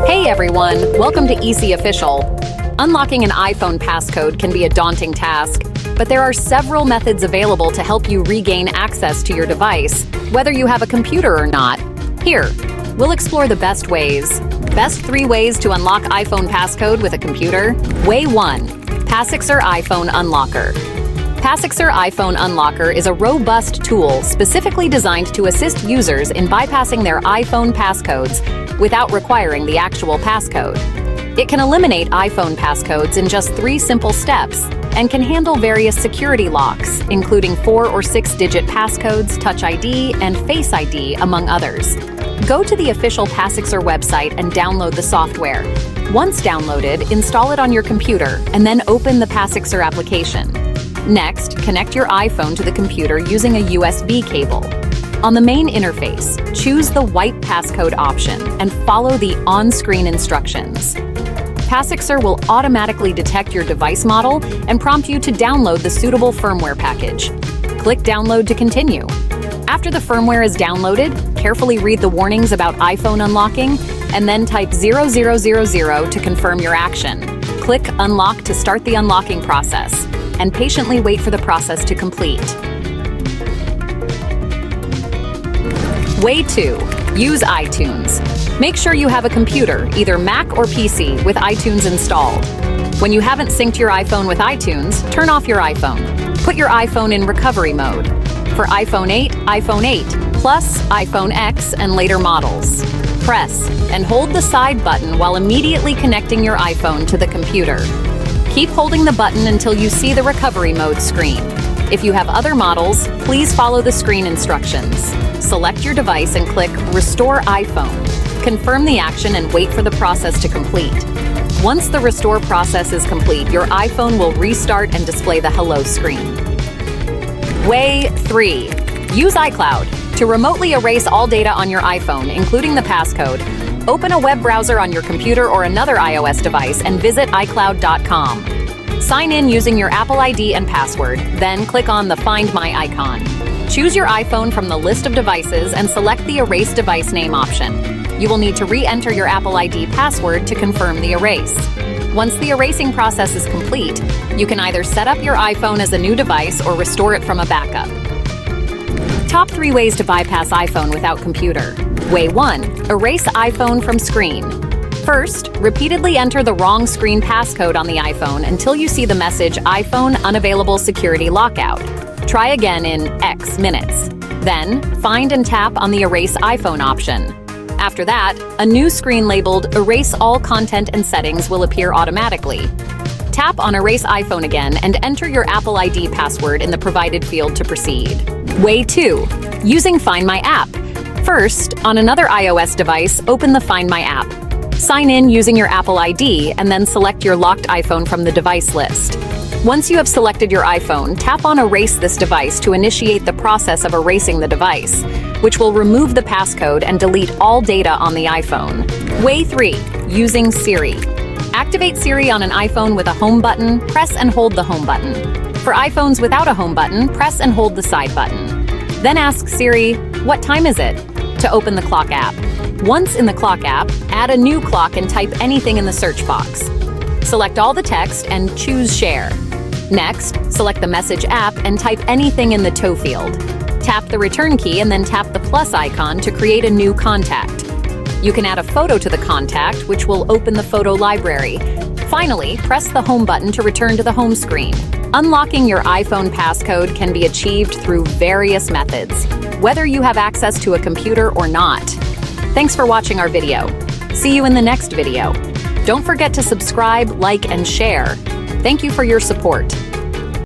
Hey everyone, welcome to Eassiy Official. Unlocking an iPhone passcode can be a daunting task, but there are several methods available to help you regain access to your device, whether you have a computer or not. Here, we'll explore the best ways. Best 3 ways to unlock iPhone passcode with a computer. Way 1. Passixer iPhone Unlocker. Passixer iPhone Unlocker is a robust tool specifically designed to assist users in bypassing their iPhone passcodes without requiring the actual passcode. It can eliminate iPhone passcodes in just 3 simple steps and can handle various security locks, including 4 or 6-digit passcodes, Touch ID, and Face ID, among others. Go to the official Passixer website and download the software. Once downloaded, install it on your computer and then open the Passixer application. Next, connect your iPhone to the computer using a USB cable. On the main interface, choose the white passcode option and follow the on-screen instructions. Passixer will automatically detect your device model and prompt you to download the suitable firmware package. Click Download to continue. After the firmware is downloaded, carefully read the warnings about iPhone unlocking and then type 0000 to confirm your action. Click Unlock to start the unlocking process and patiently wait for the process to complete. Way 2. Use iTunes. Make sure you have a computer, either Mac or PC, with iTunes installed. When you haven't synced your iPhone with iTunes, turn off your iPhone. Put your iPhone in recovery mode. For iPhone 8, iPhone 8 Plus, iPhone X, and later models. Press and hold the side button while immediately connecting your iPhone to the computer. Keep holding the button until you see the recovery mode screen. If you have other models, please follow the screen instructions. Select your device and click Restore iPhone. Confirm the action and wait for the process to complete. Once the restore process is complete, your iPhone will restart and display the Hello screen. Way 3. Use iCloud. To remotely erase all data on your iPhone, including the passcode, open a web browser on your computer or another iOS device and visit iCloud.com. Sign in using your Apple ID and password, then click on the Find My icon. Choose your iPhone from the list of devices and select the Erase Device Name option. You will need to re-enter your Apple ID password to confirm the erase. Once the erasing process is complete, you can either set up your iPhone as a new device or restore it from a backup. Top 3 ways to bypass iPhone without computer. Way 1. Erase iPhone from screen. First, repeatedly enter the wrong screen passcode on the iPhone until you see the message iPhone Unavailable Security Lockout. Try again in X minutes. Then, find and tap on the Erase iPhone option. After that, a new screen labeled Erase All Content and Settings will appear automatically. Tap on Erase iPhone again and enter your Apple ID password in the provided field to proceed. Way 2. Using Find My app. First, on another iOS device, open the Find My app. Sign in using your Apple ID and then select your locked iPhone from the device list. Once you have selected your iPhone, tap on Erase this device to initiate the process of erasing the device, which will remove the passcode and delete all data on the iPhone. Way 3. Using Siri. Activate Siri on an iPhone with a home button, press and hold the home button. For iPhones without a home button, press and hold the side button. Then ask Siri, "What time is it?" to open the clock app. Once in the clock app, add a new clock and type anything in the search box. Select all the text and choose Share. Next, select the Message app and type anything in the tow field. Tap the return key and then tap the plus icon to create a new contact. You can add a photo to the contact, which will open the photo library. Finally, press the home button to return to the home screen. Unlocking your iPhone passcode can be achieved through various methods, whether you have access to a computer or not. Thanks for watching our video. See you in the next video. Don't forget to subscribe, like, and share. Thank you for your support.